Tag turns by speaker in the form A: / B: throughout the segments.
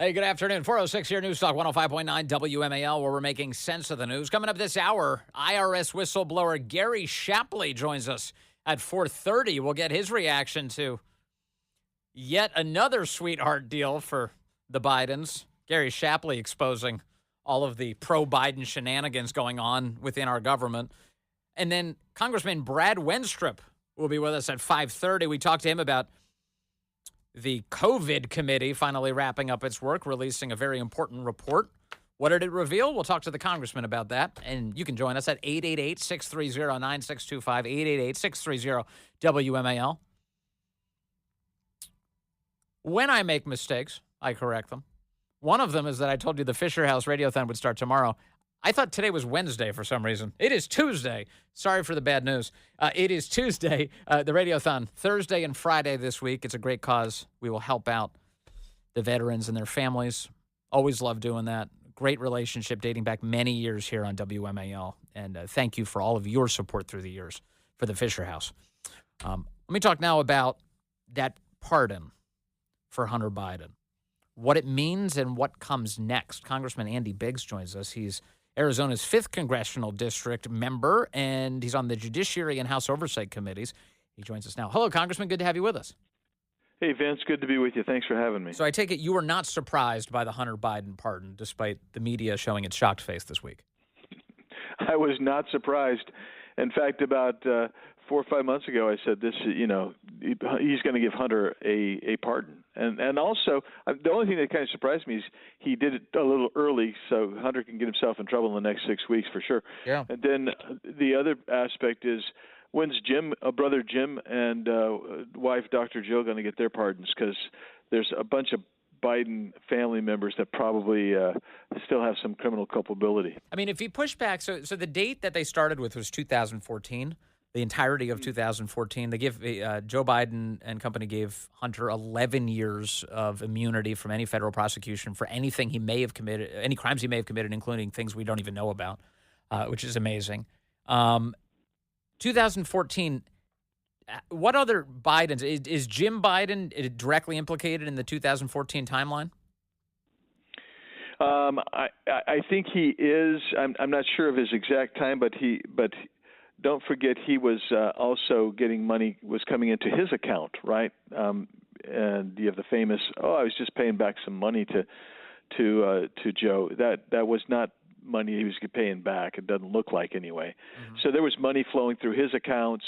A: Hey, good afternoon. 406 here, News Talk 105.9 WMAL, where we're making sense of the news. Coming up this hour, IRS whistleblower Gary Shapley joins us at 4:30. We'll get his reaction to yet another sweetheart deal for the Bidens. Gary Shapley exposing all of the pro-Biden shenanigans going on within our government. And then Congressman Brad Wenstrup will be with us at 5:30. We talked to him about the COVID committee finally wrapping up its work, releasing a very important report. What did it reveal? We'll talk to the congressman about that. And you can join us at 888-630-9625, 888-630-WMAL. When I make mistakes, I correct them. One of them is that I told you the Fisher House Radiothon would start tomorrow. I thought today was Wednesday for some reason. It is Tuesday. Sorry for the bad news. It is Tuesday, the Radiothon, Thursday and Friday this week. It's a great cause. We will help out the veterans and their families. Always love doing that. Great relationship dating back many years here on WMAL. And thank you for all of your support through the years for the Fisher House. Let me talk now about that pardon for Hunter Biden, what it means and what comes next. Congressman Andy Biggs joins us. He's Arizona's 5th Congressional District member, and he's on the Judiciary and House Oversight committees. He joins us now. Hello, Congressman. Good to have you with us.
B: Hey, Vince. Good to be with you. Thanks for having me.
A: So I take it you were not surprised by the Hunter Biden pardon, despite the media showing its shocked face this week.
B: I was not surprised. In fact, about 4 or 5 months ago, I said this, he's going to give Hunter a pardon. And also, the only thing that kind of surprised me is he did it a little early, so Hunter can get himself in trouble in the next 6 weeks for sure.
A: Yeah.
B: And then the other aspect is, when's brother Jim and wife Dr. Jill going to get their pardons? Because there's a bunch of Biden family members that probably still have some criminal culpability.
A: I mean, if you push back, so the date that they started with was 2014. The entirety of 2014, they give Joe Biden and company gave Hunter 11 years of immunity from any federal prosecution for anything he may have committed, any crimes he may have committed, including things we don't even know about, which is amazing. 2014. What other Bidens is Jim Biden directly implicated in the 2014 timeline?
B: I think he is. I'm not sure of his exact time, but don't forget he was also getting money was coming into his account, right? And you have the famous, I was just paying back some money to Joe. That was not money he was paying back. It doesn't look like anyway. Mm-hmm. So there was money flowing through his accounts.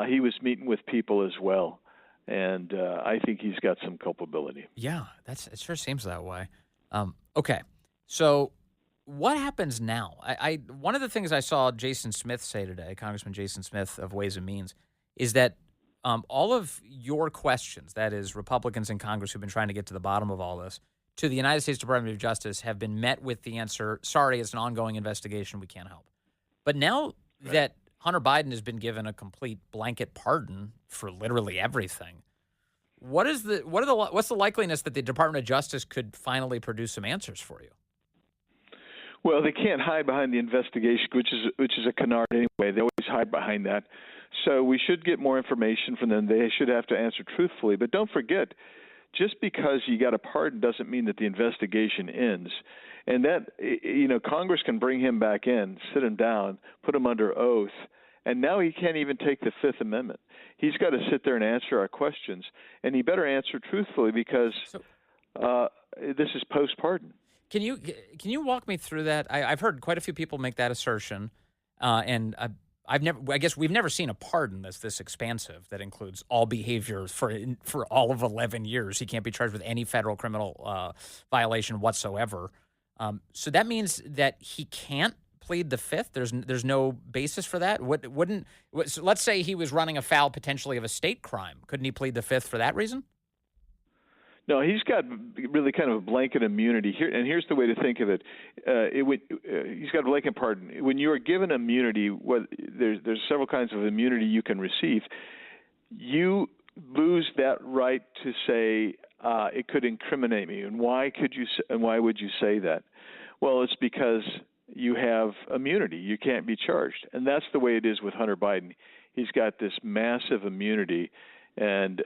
B: He was meeting with people as well, and I think he's got some culpability.
A: Yeah, it sure seems that way. Okay, so what happens now? One of the things I saw Jason Smith say today, Congressman Jason Smith of Ways and Means, is that all of your questions, that is Republicans in Congress who've been trying to get to the bottom of all this, to the United States Department of Justice have been met with the answer, sorry, it's an ongoing investigation, we can't help. But now that Hunter Biden has been given a complete blanket pardon for literally everything, what's the likeliness that the Department of Justice could finally produce some answers for you?
B: Well, they can't hide behind the investigation, which is a canard anyway. They always hide behind that. So we should get more information from them. They should have to answer truthfully. But don't forget, just because you got a pardon doesn't mean that the investigation ends. And that, Congress can bring him back in, sit him down, put him under oath, and now he can't even take the Fifth Amendment. He's got to sit there and answer our questions, and he better answer truthfully because this is post-pardon.
A: Can you walk me through that? I've heard quite a few people make that assertion, and I guess we've never seen a pardon that's this expansive that includes all behavior for all of 11 years. He can't be charged with any federal criminal violation whatsoever. So that means that he can't plead the Fifth. There's no basis for that. So let's say he was running afoul potentially of a state crime. Couldn't he plead the Fifth for that reason?
B: No, he's got really kind of a blanket immunity here, and here's the way to think of it. He's got a blanket pardon. When you are given immunity, there's several kinds of immunity you can receive. You lose that right to say it could incriminate me, and why would you say that? Well, it's because you have immunity. You can't be charged, and that's the way it is with Hunter Biden. He's got this massive immunity, and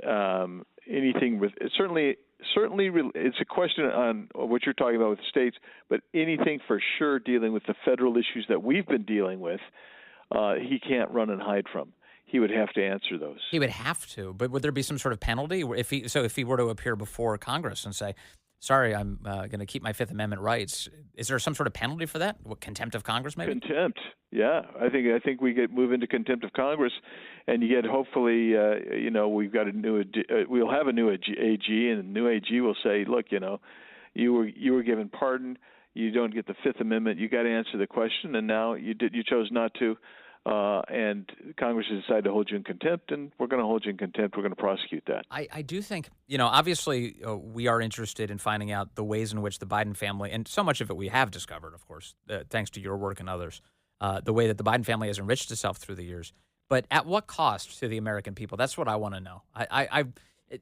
B: anything with certainly certainly it's a question on what you're talking about with the states, but anything for sure dealing with the federal issues that we've been dealing with, he can't run and hide from. He would have to answer those.
A: He would have to, but would there be some sort of penalty if he were to appear before Congress and say, "Sorry, I'm going to keep my Fifth Amendment rights"? Is there some sort of penalty for that? What, contempt of Congress, maybe?
B: Contempt, yeah. I think we move into contempt of Congress, and you get hopefully, we've got we'll have a new AG, and the new AG will say, look, you were given pardon, you don't get the Fifth Amendment, you got to answer the question, and now you chose not to. And Congress has decided to hold you in contempt, and we're going to hold you in contempt. We're going to prosecute that.
A: I do think, obviously we are interested in finding out the ways in which the Biden family, and so much of it we have discovered, of course, thanks to your work and others, the way that the Biden family has enriched itself through the years. But at what cost to the American people? That's what I want to know.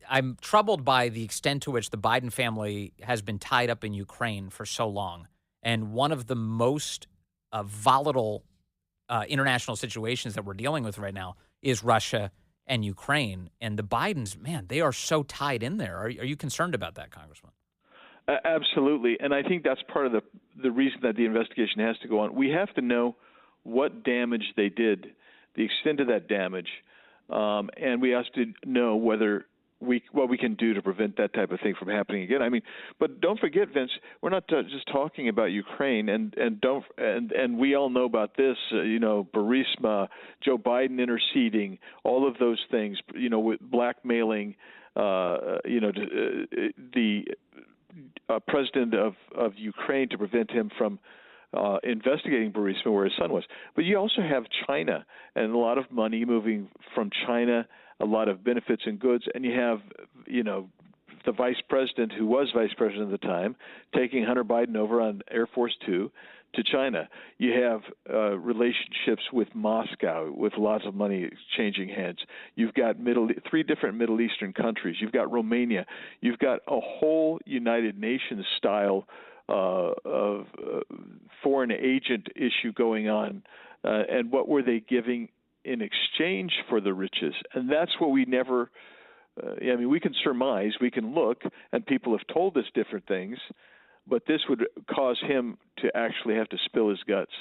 A: I'm troubled by the extent to which the Biden family has been tied up in Ukraine for so long. And one of the most volatile international situations that we're dealing with right now is Russia and Ukraine. And the Bidens, man, they are so tied in there. Are you concerned about that, Congressman?
B: Absolutely. And I think that's part of the reason that the investigation has to go on. We have to know what damage they did, the extent of that damage, and we have to know what we can do to prevent that type of thing from happening again. I mean, but don't forget, Vince, we're not just talking about Ukraine, and we all know about this. Burisma, Joe Biden interceding, all of those things. With blackmailing, the president of Ukraine to prevent him from investigating Burisma, where his son was. But you also have China and a lot of money moving from China, a lot of benefits and goods, and you have, the vice president who was vice president at the time taking Hunter Biden over on Air Force Two to China. You have relationships with Moscow with lots of money changing hands. You've got three different Middle Eastern countries. You've got Romania. You've got a whole United Nations style of foreign agent issue going on. And what were they giving in exchange for the riches? And that's what we never we can surmise, we can look, and people have told us different things, but this would cause him to actually have to spill his guts.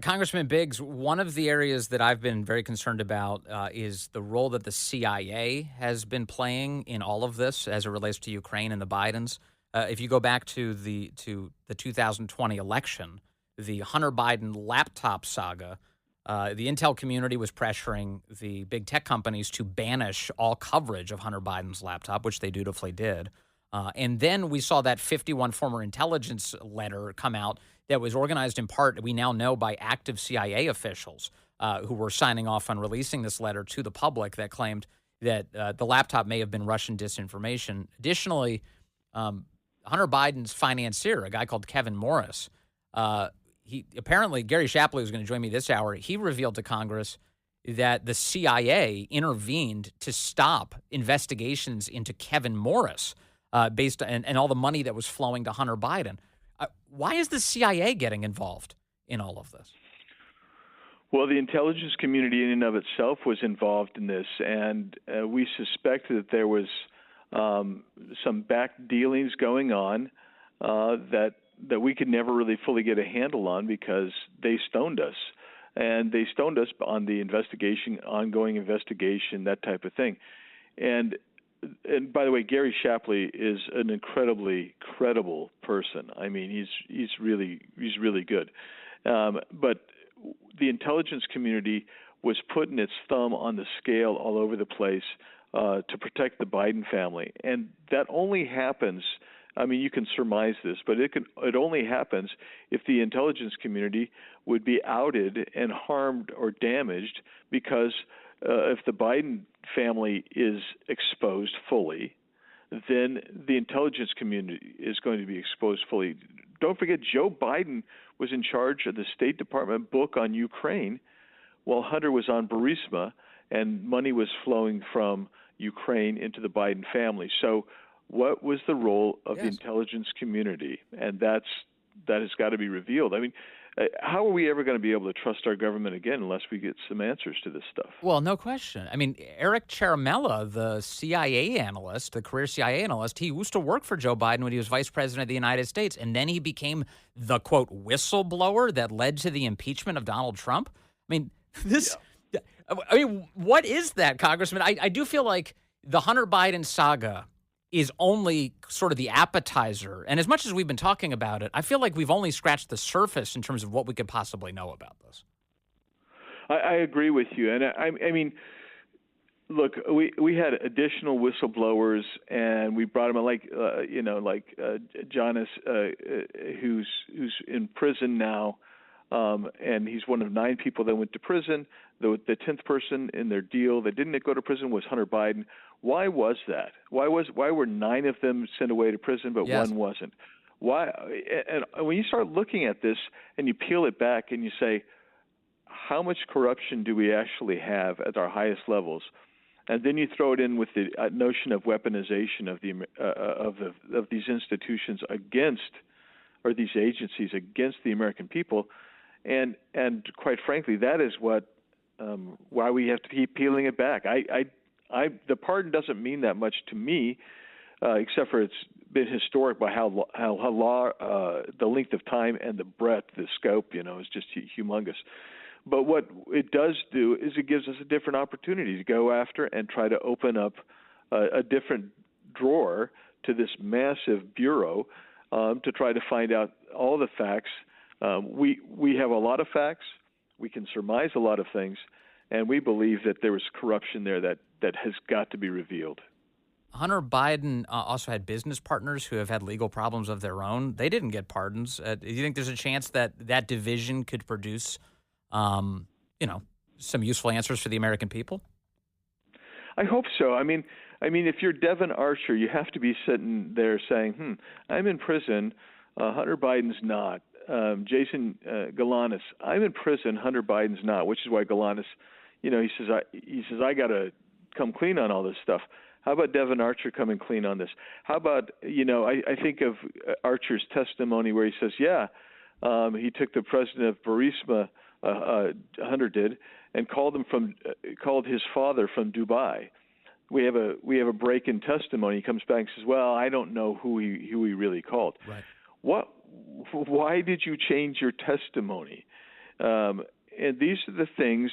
A: Congressman Biggs, one of the areas that I've been very concerned about is the role that the CIA has been playing in all of this as it relates to Ukraine and the Bidens. If you go back to the 2020 election, the Hunter Biden laptop saga, the intel community was pressuring the big tech companies to banish all coverage of Hunter Biden's laptop, which they dutifully did. And then we saw that 51 former intelligence letter come out that was organized in part, we now know, by active CIA officials who were signing off on releasing this letter to the public that claimed that the laptop may have been Russian disinformation. Additionally, Hunter Biden's financier, a guy called Kevin Morris, apparently, Gary Shapley was going to join me this hour. He revealed to Congress that the CIA intervened to stop investigations into Kevin Morris based on and all the money that was flowing to Hunter Biden. Why is the CIA getting involved in all of this?
B: Well, the intelligence community in and of itself was involved in this, and we suspect that there was some back dealings going on that we could never really fully get a handle on because they stoned us. And they stoned us on the ongoing investigation, that type of thing. And by the way, Gary Shapley is an incredibly credible person. I mean, he's really good. But the intelligence community was putting its thumb on the scale all over the place to protect the Biden family, and that only happens. I mean, you can surmise this, but it only happens if the intelligence community would be outed and harmed or damaged, because if the Biden family is exposed fully, then the intelligence community is going to be exposed fully. Don't forget, Joe Biden was in charge of the State Department book on Ukraine while Hunter was on Burisma, and money was flowing from Ukraine into the Biden family. So what was the role of the intelligence community? And that has got to be revealed. I mean, how are we ever going to be able to trust our government again unless we get some answers to this stuff?
A: Well, no question. I mean, Eric Ciaramella, the CIA analyst, the career CIA analyst, he used to work for Joe Biden when he was vice president of the United States, and then he became the, quote, whistleblower that led to the impeachment of Donald Trump. I mean, what is that, Congressman? I do feel like the Hunter Biden saga is only sort of the appetizer. And as much as we've been talking about it, I feel like we've only scratched the surface in terms of what we could possibly know about this.
B: I agree with you. And I mean, look, we had additional whistleblowers, and we brought them like Jonas, who's in prison now, and he's one of 9 people that went to prison. The 10th person in their deal that didn't go to prison was Hunter Biden. Why was that? Why were 9 of them sent away to prison, but
A: Yes.
B: one wasn't? Why? And when you start looking at this and you peel it back and you say, how much corruption do we actually have at our highest levels? And then you throw it in with the notion of weaponization of these institutions against, or these agencies against the American people, and quite frankly, that is why we have to keep peeling it back. The pardon doesn't mean that much to me, except for it's been historic by how the length of time and the breadth, the scope, is just humongous. But what it does do is it gives us a different opportunity to go after and try to open up a different drawer to this massive bureau to try to find out all the facts. We have a lot of facts. We can surmise a lot of things, and we believe that there was corruption there that has got to be revealed.
A: Hunter Biden also had business partners who have had legal problems of their own. They didn't get pardons. Do you think there's a chance that division could produce, some useful answers for the American people?
B: I hope so. I mean, if you're Devin Archer, you have to be sitting there saying, I'm in prison. Hunter Biden's not. Jason Galanis, I'm in prison. Hunter Biden's not, which is why Galanis, he says I got to come clean on all this stuff. How about Devin Archer coming clean on this? How about, I think of Archer's testimony where he says, he took the president of Burisma, Hunter did, and called his father from Dubai. We have a break in testimony. He comes back and says, well, I don't know who he really called.
A: Right.
B: Why did you change your testimony? And these are the things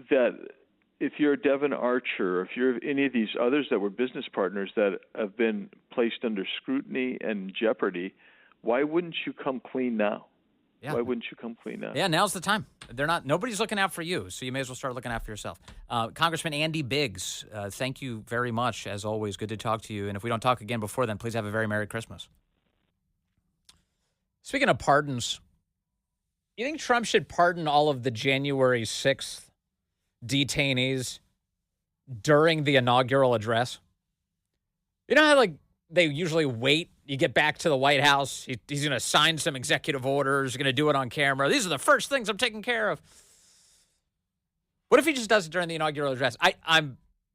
B: that, if you're Devin Archer, if you're any of these others that were business partners that have been placed under scrutiny and jeopardy, why wouldn't you come clean now?
A: Yeah.
B: Why wouldn't you come clean now?
A: Yeah, now's the time. Nobody's looking out for you, so you may as well start looking after yourself. Congressman Andy Biggs, thank you very much, as always. Good to talk to you. And if we don't talk again before then, please have a very Merry Christmas. Speaking of pardons, you think Trump should pardon all of the January 6th detainees during the inaugural address? You know how, they usually wait? You get back to the White House. He's going to sign some executive orders. He's going to do it on camera. These are the first things I'm taking care of. What if he just does it during the inaugural address?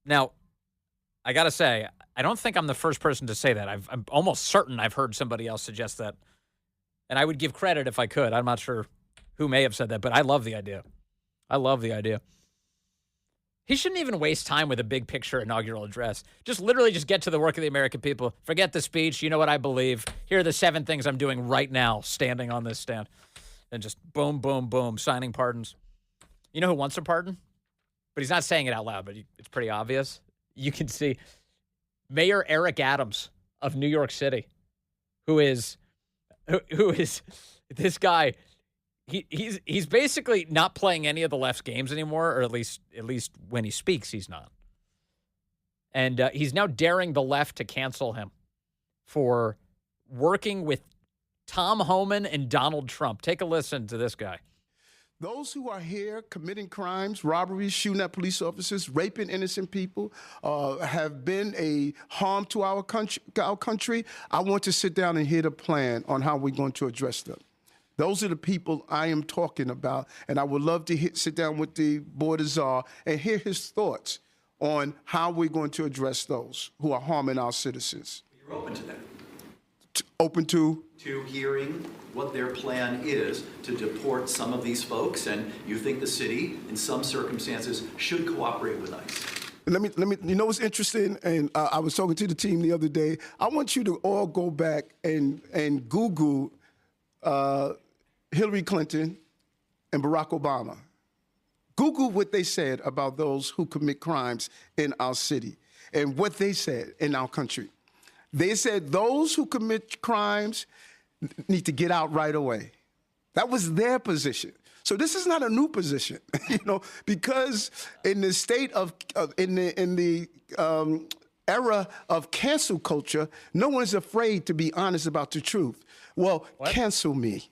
A: Now, I got to say, I don't think I'm the first person to say that. I'm almost certain I've heard somebody else suggest that. And I would give credit if I could. I'm not sure who may have said that, but I love the idea. He shouldn't even waste time with a big picture inaugural address. Just get to the work of the American people. Forget the speech. You know what I believe. Here are the 7 things I'm doing right now, standing on this stand. And just boom, boom, boom, signing pardons. You know who wants a pardon? But he's not saying it out loud, but it's pretty obvious. You can see Mayor Eric Adams of New York City, who is this guy. He's basically not playing any of the left's games anymore, or at least when he speaks, he's not. And he's now daring the left to cancel him for working with Tom Homan and Donald Trump. Take a listen to this guy.
C: Those who are here committing crimes, robberies, shooting at police officers, raping innocent people, have been a harm to our country. I want to sit down and hear the plan on how we're going to address them. Those are the people I am talking about, and I would love to sit down with the Board of Czar and hear his thoughts on how we're going to address those who are harming our citizens.
D: You're open to that?
C: Open to?
D: to hearing what their plan is to deport some of these folks, and you think the city, in some circumstances, should cooperate with ICE.
C: Let me. You know what's interesting? And I was talking to the team the other day. I want you to all go back and Google Hillary Clinton and Barack Obama. Google what they said about those who commit crimes in our city and what they said in our country. They said those who commit crimes need to get out right away. That was their position. So this is not a new position, because in the state in the era of cancel culture, no one's afraid to be honest about the truth. Well, cancel me,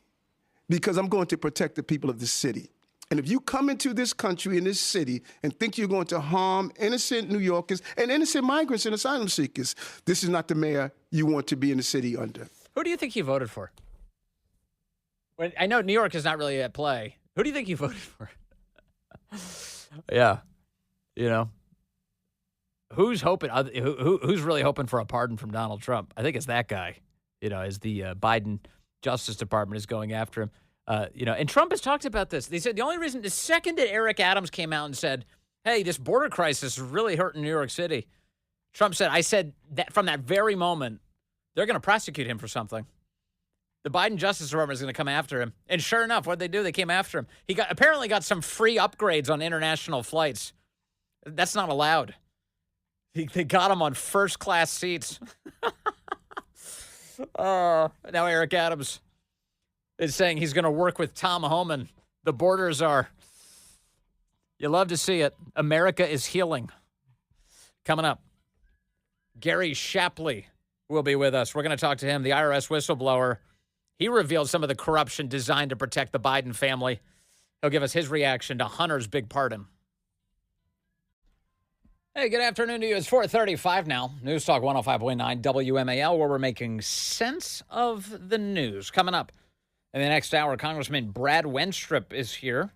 C: because I'm going to protect the people of this city. And if you come into this country, in this city, and think you're going to harm innocent New Yorkers and innocent migrants and asylum seekers, this is not the mayor you want to be in the city under.
A: Who do you think you voted for? I know New York is not really at play. Who do you think you voted for? Yeah. Who's hoping? Who's really hoping for a pardon from Donald Trump? I think it's that guy, as the Biden Justice Department is going after him. And Trump has talked about this. They said the second that Eric Adams came out and said, hey, this border crisis is really hurting New York City, Trump said, I said that from that very moment, they're going to prosecute him for something. The Biden Justice Department is going to come after him. And sure enough, what did they do? They came after him. He apparently got some free upgrades on international flights. That's not allowed. They got him on first-class seats. Now Eric Adams is saying he's going to work with Tom Homan. The borders are, you love to see it. America is healing. Coming up, Gary Shapley will be with us. We're going to talk to him, the IRS whistleblower. He revealed some of the corruption designed to protect the Biden family. He'll give us his reaction to Hunter's big pardon. Hey, good afternoon to you. It's 4:35 now. News Talk 105.9 WMAL, where we're making sense of the news. Coming up in the next hour, Congressman Brad Wenstrup is here.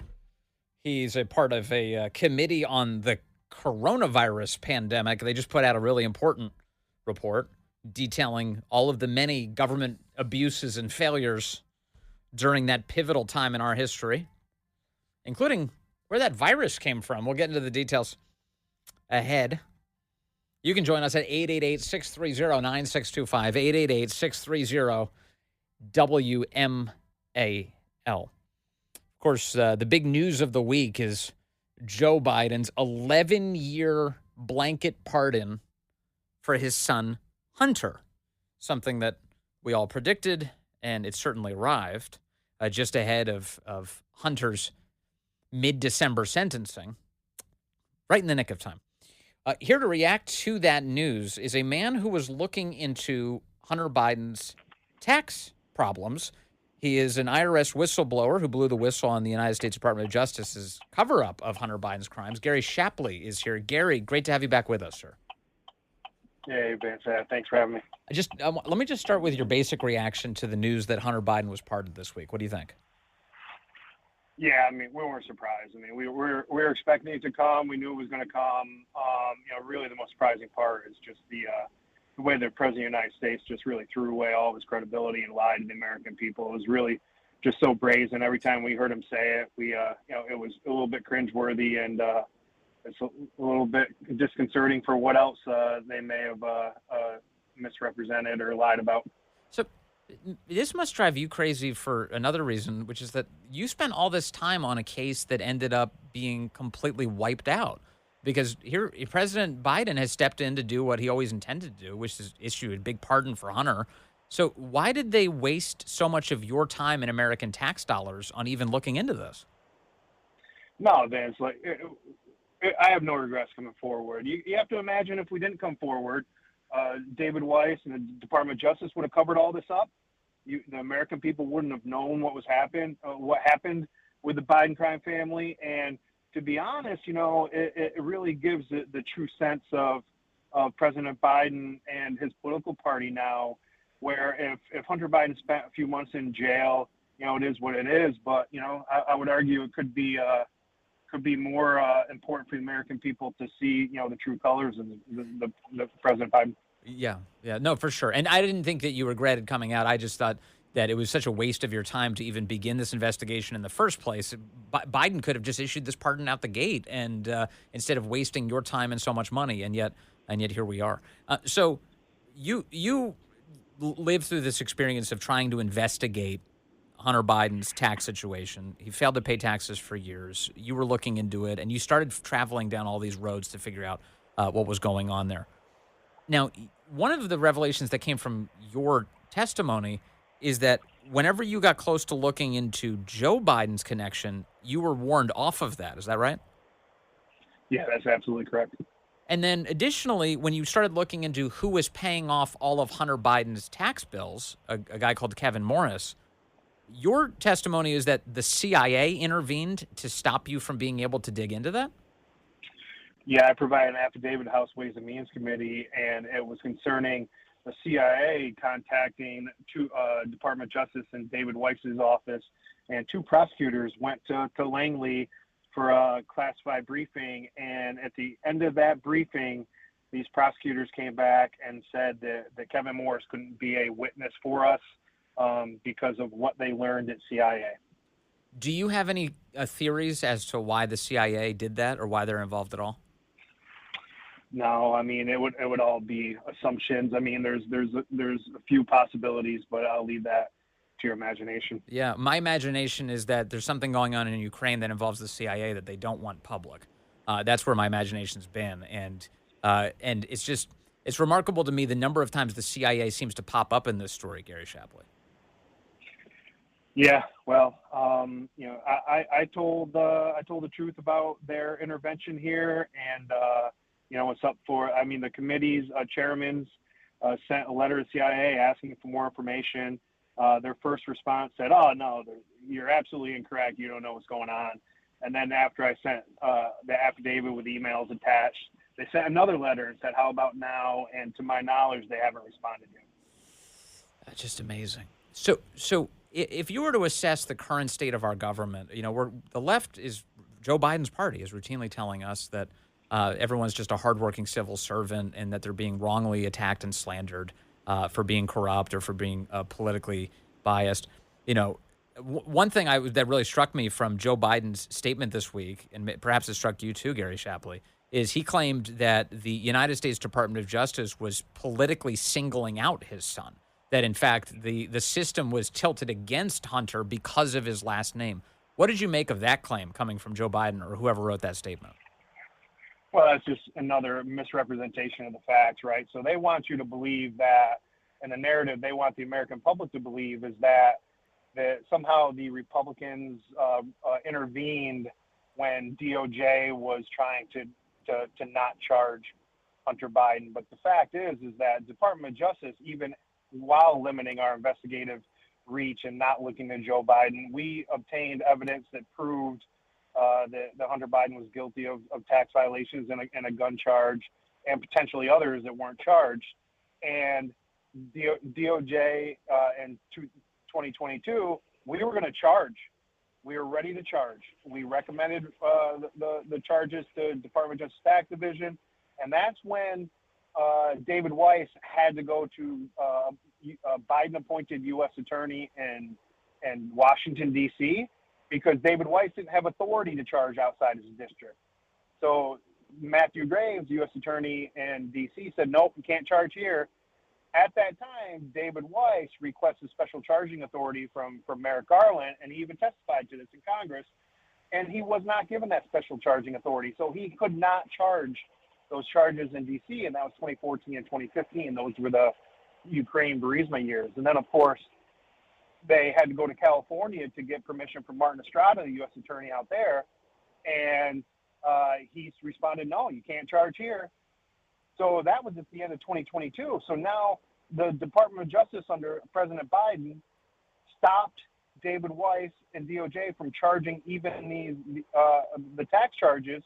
A: He's a part of a committee on the coronavirus pandemic. They just put out a really important report detailing all of the many government abuses and failures during that pivotal time in our history, including where that virus came from. We'll get into the details ahead. You can join us at 888-630-9625, 888-630-WMAL. Of course, the big news of the week is Joe Biden's 11-year blanket pardon for his son, Hunter, something that we all predicted, and it certainly arrived just ahead of Hunter's mid-December sentencing, right in the nick of time. Here to react to that news is a man who was looking into Hunter Biden's tax problems. He is an IRS whistleblower who blew the whistle on the United States Department of Justice's cover-up of Hunter Biden's crimes. Gary Shapley is here. Gary, great to have you back with us, sir.
E: Hey, Vince. Thanks for having me.
A: Let me just start with your basic reaction to the news that Hunter Biden was pardoned this week. What do you think?
E: Yeah, we weren't surprised. We were expecting it to come. We knew it was going to come. Really the most surprising part is just the way the President of the United States just really threw away all of his credibility and lied to the American people. It was really just so brazen. Every time we heard him say it, it was a little bit cringeworthy, and it's a little bit disconcerting for what else they may have misrepresented or lied about.
A: So this must drive you crazy for another reason, which is that you spent all this time on a case that ended up being completely wiped out. Because here, President Biden has stepped in to do what he always intended to do, which is issue a big pardon for Hunter. So why did they waste so much of your time and American tax dollars on even looking into this?
E: No, Vince, I have no regrets coming forward. You have to imagine if we didn't come forward, David Weiss and the Department of Justice would have covered all this up. The American people wouldn't have known what happened with the Biden crime family. And to be honest, it really gives the true sense of President Biden and his political party now, where if Hunter Biden spent a few months in jail, it is what it is. But, I would argue it could be more important for the American people to see, the true colors of the President Biden.
A: Yeah, no, for sure. And I didn't think that you regretted coming out. I just thought that it was such a waste of your time to even begin this investigation in the first place. Biden could have just issued this pardon out the gate, and instead of wasting your time and so much money, and yet here we are. So you lived through this experience of trying to investigate Hunter Biden's tax situation. He failed to pay taxes for years. You were looking into it, and you started traveling down all these roads to figure out what was going on there. Now, one of the revelations that came from your testimony is that whenever you got close to looking into Joe Biden's connection, you were warned off of that. Is that right?
E: Yeah, that's absolutely correct.
A: And then additionally, when you started looking into who was paying off all of Hunter Biden's tax bills, a guy called Kevin Morris, your testimony is that the CIA intervened to stop you from being able to dig into that?
E: Yeah, I provided an affidavit to House Ways and Means Committee, and it was concerning the CIA contacting Department of Justice and David Weiss's office, and two prosecutors went to Langley for a classified briefing. And at the end of that briefing, these prosecutors came back and said that Kevin Morris couldn't be a witness for us because of what they learned at CIA.
A: Do you have any theories as to why the CIA did that or why they're involved at all?
E: No, I mean it would all be assumptions. I mean there's a few possibilities, but I'll leave that to your imagination.
A: Yeah, my imagination is that there's something going on in Ukraine that involves the CIA that they don't want public. That's where my imagination's been, and it's remarkable to me the number of times the CIA seems to pop up in this story, Gary Shapley.
E: Yeah, well, I told the truth about their intervention here, and it's up for. I mean, the committee's chairmen sent a letter to CIA asking for more information. Their first response said, "Oh no, you're absolutely incorrect. You don't know what's going on." And then after I sent the affidavit with emails attached, they sent another letter and said, "How about now?" And to my knowledge, they haven't responded yet.
A: That's just amazing. So if you were to assess the current state of our government, the left is Joe Biden's party is routinely telling us that everyone's just a hardworking civil servant and that they're being wrongly attacked and slandered for being corrupt or for being politically biased. One thing that really struck me from Joe Biden's statement this week, and perhaps it struck you too, Gary Shapley, is he claimed that the United States Department of Justice was politically singling out his son. That, in fact, the system was tilted against Hunter because of his last name. What did you make of that claim coming from Joe Biden or whoever wrote that statement?
E: Well, that's just another misrepresentation of the facts, right? So they want you to believe that, and the narrative they want the American public to believe is that somehow the Republicans intervened when DOJ was trying to not charge Hunter Biden. But the fact is that Department of Justice, even while limiting our investigative reach and not looking at Joe Biden, we obtained evidence that proved that Hunter Biden was guilty of tax violations and a gun charge, and potentially others that weren't charged. And DOJ in 2022, we were going to charge. We were ready to charge. We recommended the charges to Department of Justice Tax Division, and that's when David Weiss had to go to a Biden-appointed U.S. attorney in Washington, D.C., because David Weiss didn't have authority to charge outside his district. So Matthew Graves, U.S. attorney in D.C., said, nope, you can't charge here. At that time, David Weiss requested special charging authority from Merrick Garland, and he even testified to this in Congress, and he was not given that special charging authority. So he could not charge those charges in D.C., and that was 2014 and 2015. Those were the Ukraine Burisma years. And then, of course, they had to go to California to get permission from Martin Estrada, the U.S. attorney out there, and he responded, no, you can't charge here. So that was at the end of 2022. So now the Department of Justice under President Biden stopped David Weiss and DOJ from charging even the tax charges.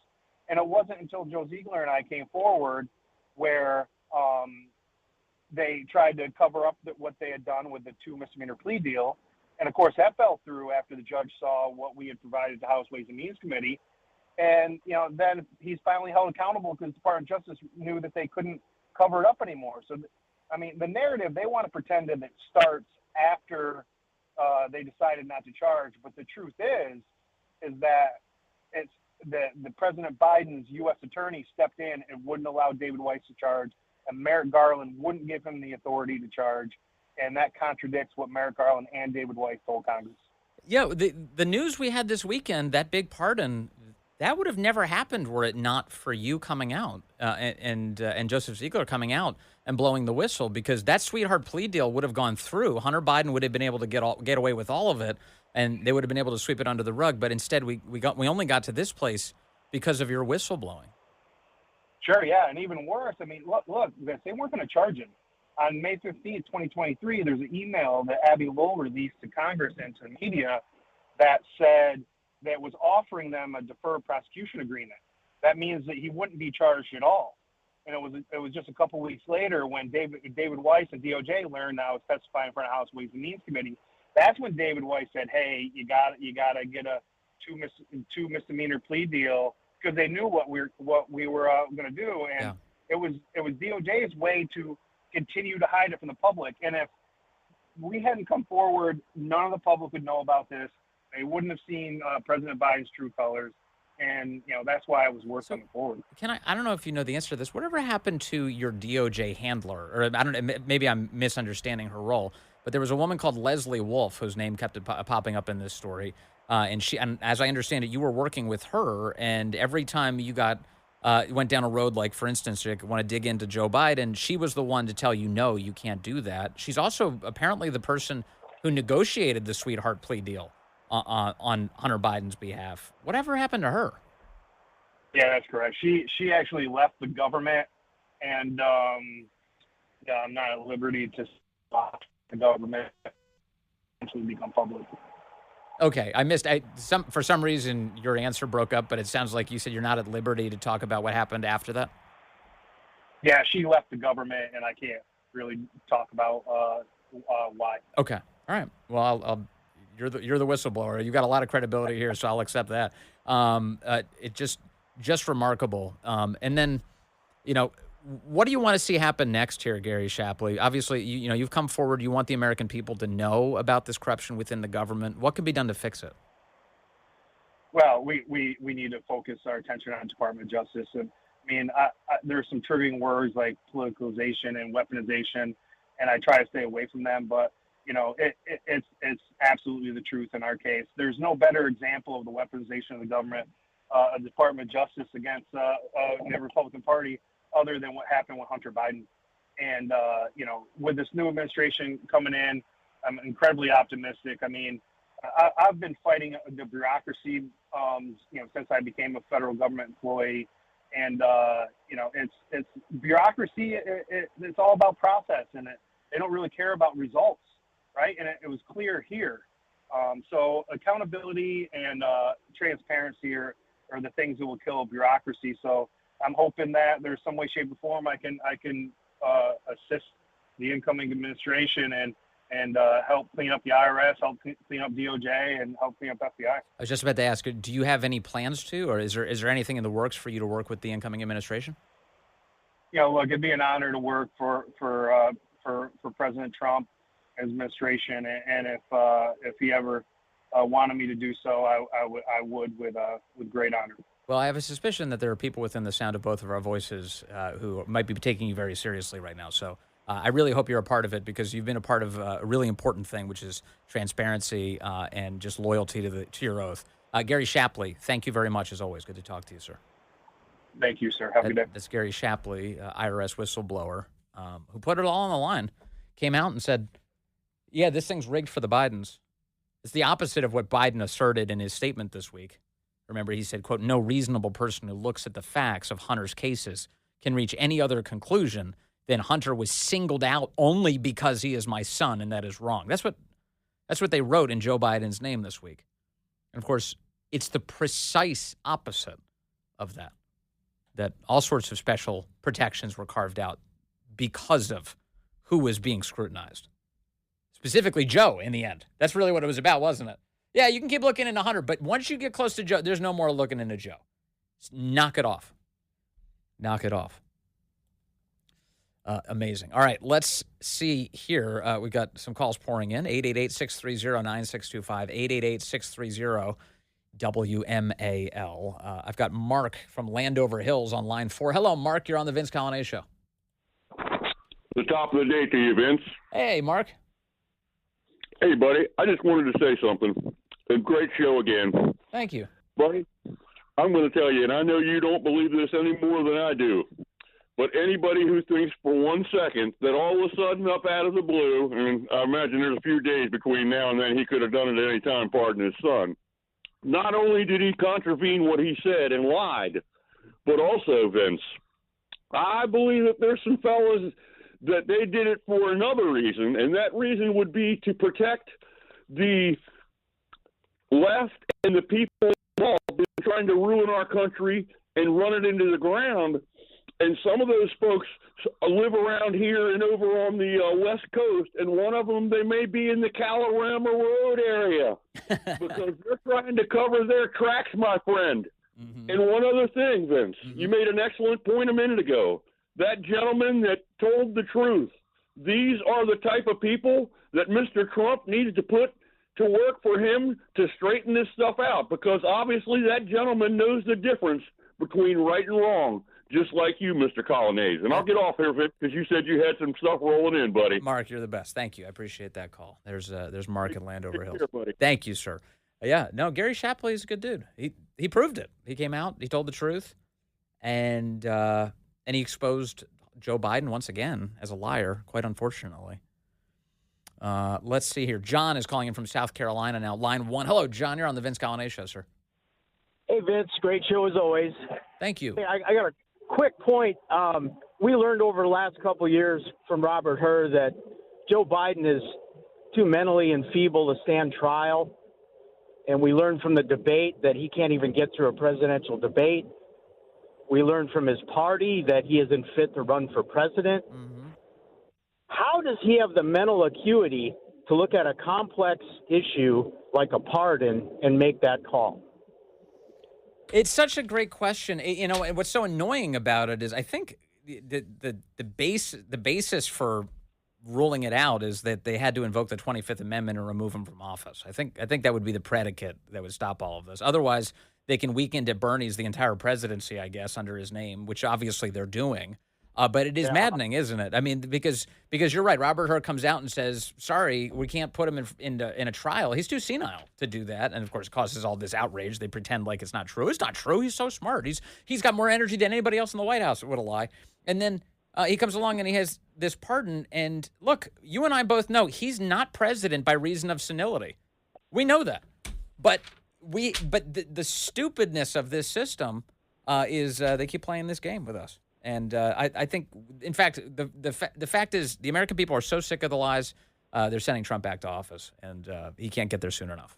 E: And it wasn't until Joe Ziegler and I came forward where they tried to cover up what they had done with the 2 misdemeanor plea deal. And, of course, that fell through after the judge saw what we had provided to House Ways and Means Committee. And, then he's finally held accountable because the Department of Justice knew that they couldn't cover it up anymore. So, I mean, the narrative, they want to pretend that it starts after they decided not to charge. But the truth is that it's the President Biden's U.S. attorney stepped in and wouldn't allow David Weiss to charge, and Merrick Garland wouldn't give him the authority to charge, and that contradicts what Merrick Garland and David Weiss told Congress.
A: Yeah, the news we had this weekend, that big pardon, that would have never happened were it not for you coming out and Joseph Ziegler coming out and blowing the whistle, because that sweetheart plea deal would have gone through. Hunter Biden would have been able to get away with all of it, and they would have been able to sweep it under the rug. But instead, we only got to this place because of your whistleblowing.
E: Sure, yeah, and even worse. I mean, look, they weren't going to charge him. On May 15th, 2023, there's an email that Abby Lowell released to Congress and to the media that said that was offering them a deferred prosecution agreement. That means that he wouldn't be charged at all. And it was just a couple weeks later when David Weiss and DOJ learned now it's testifying in front of House Ways and Means Committee. That's when David Weiss said, "Hey, you got to get a two misdemeanor plea deal," because they knew what we were going to do, and it was DOJ's way to continue to hide it from the public. And if we hadn't come forward, none of the public would know about this. They wouldn't have seen President Biden's true colors. And, that's why it was worth coming forward.
A: I don't know if you know the answer to this. Whatever happened to your DOJ handler? Or I don't know, maybe I'm misunderstanding her role. But there was a woman called Leslie Wolf whose name kept popping up in this story. And as I understand it, you were working with her. And every time you went down a road, like, for instance, you want to dig into Joe Biden, she was the one to tell you, no, you can't do that. She's also apparently the person who negotiated the sweetheart plea deal on Hunter Biden's behalf. Whatever happened to her?
E: Yeah, that's correct. She actually left the government, and I'm not at liberty to stop the government actually become public.
A: Okay, I missed. For some reason, your answer broke up, but it sounds like you said you're not at liberty to talk about what happened after that.
E: Yeah, she left the government, and I can't really talk about why.
A: Okay, all right. Well, you're the whistleblower. You got a lot of credibility here, so I'll accept that. It just remarkable. And then, what do you want to see happen next here, Gary Shapley? Obviously, you've come forward. You want the American people to know about this corruption within the government. What can be done to fix it?
E: Well, we need to focus our attention on Department of Justice. And I mean, there's some triggering words like politicalization and weaponization, and I try to stay away from them. But it's absolutely the truth in our case. There's no better example of the weaponization of the government, a Department of Justice against the Republican Party, other than what happened with Hunter Biden. And, with this new administration coming in, I'm incredibly optimistic. I mean, I've been fighting the bureaucracy, since I became a federal government employee. And, it's bureaucracy. It's all about process, and they don't really care about results, right? And it was clear here. So accountability and transparency are the things that will kill bureaucracy. So I'm hoping that there's some way, shape, or form I can assist the incoming administration and help clean up the IRS, help clean up DOJ, and help clean up FBI.
A: I was just about to ask, do you have any plans to, or is there anything in the works for you to work with the incoming administration?
E: Look, it'd be an honor to work for President Trump, his administration, and if he ever wanted me to do so, I would with great honor. Well,
A: I have a suspicion that there are people within the sound of both of our voices who might be taking you very seriously right now. So I really hope you're a part of it, because you've been a part of a really important thing, which is transparency and just loyalty to your oath. Gary Shapley, thank you very much, as always. Good to talk to you, sir.
E: Thank you, sir. Have a good day.
A: That's Gary Shapley, IRS whistleblower, who put it all on the line, came out and said, yeah, this thing's rigged for the Bidens. It's the opposite of what Biden asserted in his statement this week. Remember, he said, quote, "No reasonable person who looks at the facts of Hunter's cases can reach any other conclusion than Hunter was singled out only because he is my son, and that is wrong." That's what they wrote in Joe Biden's name this week. And, of course, it's the precise opposite of that all sorts of special protections were carved out because of who was being scrutinized. Specifically Joe, in the end. That's really what it was about, wasn't it? Yeah, you can keep looking into Hunter, but once you get close to Joe, there's no more looking into Joe. Just knock it off. Knock it off. Amazing. All right, let's see here. We've got some calls pouring in. 888-630-9625, 888-630-WMAL. I've got Mark from Landover Hills on line 4. Hello, Mark. You're on the Vince Coglianese Show.
F: The top of the day to you, Vince.
A: Hey, Mark.
F: Hey, buddy. I just wanted to say something. A great show again.
A: Thank you.
F: Buddy, I'm going to tell you, and I know you don't believe this any more than I do, but anybody who thinks for 1 second that all of a sudden up out of the blue, and I imagine there's a few days between now and then he could have done it at any time, pardon his son, not only did he contravene what he said and lied, but also, Vince, I believe that there's some fellas that they did it for another reason, and that reason would be to protect the left and the people involved in trying to ruin our country and run it into the ground. And some of those folks live around here and over on the West Coast, and one of them, they may be in the Calorama Road area because they're trying to cover their tracks, my friend. Mm-hmm. And one other thing, Vince, you made an excellent point a minute ago. That gentleman that told the truth, these are the type of people that Mr. Trump needs to put to work for him to straighten this stuff out, because obviously that gentleman knows the difference between right and wrong, just like you, Mr. Coglianese. And I'll get off here, Vic, because you said you had some stuff rolling in, buddy.
A: Mark, you're the best. Thank you. I appreciate that call. There's Mark in Landover Hills.
F: Here, buddy.
A: Thank you, sir. Yeah, no, Gary Shapley is a good dude. He proved it. He came out, he told the truth, and he exposed Joe Biden once again as a liar, quite unfortunately. Let's see here. John is calling in from South Carolina now. Line 1. Hello, John. You're on the Vince Coglianese Show, sir.
G: Hey, Vince. Great show as always.
A: Thank you.
G: Hey, I got a quick point. We learned over the last couple of years from Robert Hur that Joe Biden is too mentally enfeebled to stand trial. And we learned from the debate that he can't even get through a presidential debate. We learned from his party that he isn't fit to run for president. Mm-hmm. How does he have the mental acuity to look at a complex issue like a pardon and make that call?
A: It's such a great question. You know, and what's so annoying about it is I think the basis for ruling it out is that they had to invoke the 25th Amendment and remove him from office. I think that would be the predicate that would stop all of this. Otherwise, they can weekend at Bernie's the entire presidency, I guess, under his name, which obviously they're doing. But it is maddening, isn't it? I mean, because you're right. Robert Hur comes out and says, sorry, we can't put him in a trial. He's too senile to do that. And, of course, it causes all this outrage. They pretend like it's not true. It's not true. He's so smart. He's got more energy than anybody else in the White House, would a lie. And then he comes along and he has this pardon. And, look, you and I both know he's not president by reason of senility. We know that. But the stupidness of this system is they keep playing this game with us. And I think, in fact, the fact is the American people are so sick of the lies, they're sending Trump back to office, and he can't get there soon enough.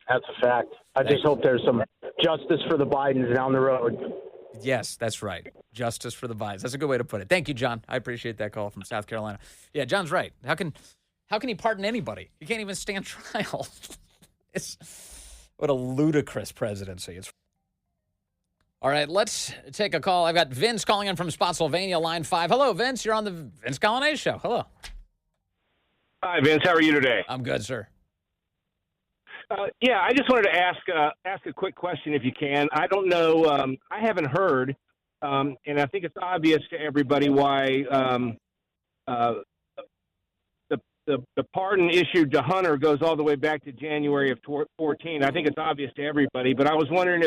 G: That's a fact. I just hope there's some justice for the Bidens down the road.
A: Yes, that's right. Justice for the Bidens. That's a good way to put it. Thank you, John. I appreciate that call from South Carolina. Yeah, John's right. How can he pardon anybody? He can't even stand trial. What a ludicrous presidency. All right, let's take a call. I've got Vince calling in from Spotsylvania, line 5. Hello, Vince. You're on the Vince Coglianese Show. Hello.
H: Hi, Vince. How are you today?
A: I'm good, sir.
H: I just wanted to ask a quick question, if you can. I don't know. I haven't heard, and I think it's obvious to everybody why the pardon issued to Hunter goes all the way back to January of 2014. I think it's obvious to everybody, but I was wondering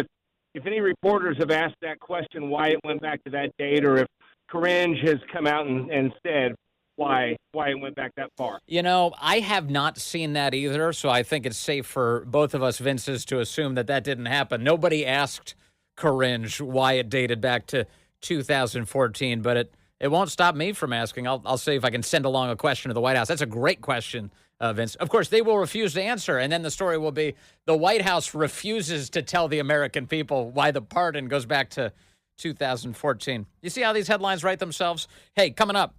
H: if any reporters have asked that question, why it went back to that date, or if Coringe has come out and said why it went back that far.
A: You know, I have not seen that either, so I think it's safe for both of us Vinces to assume that didn't happen. Nobody asked Coringe why it dated back to 2014, but it won't stop me from asking. I'll see if I can send along a question to the White House. That's a great question, Vince. Of course, they will refuse to answer, and then the story will be the White House refuses to tell the American people why the pardon goes back to 2014. You see how these headlines write themselves? Hey, coming up,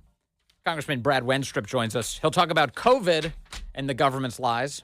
A: Congressman Brad Wenstrup joins us. He'll talk about COVID and the government's lies.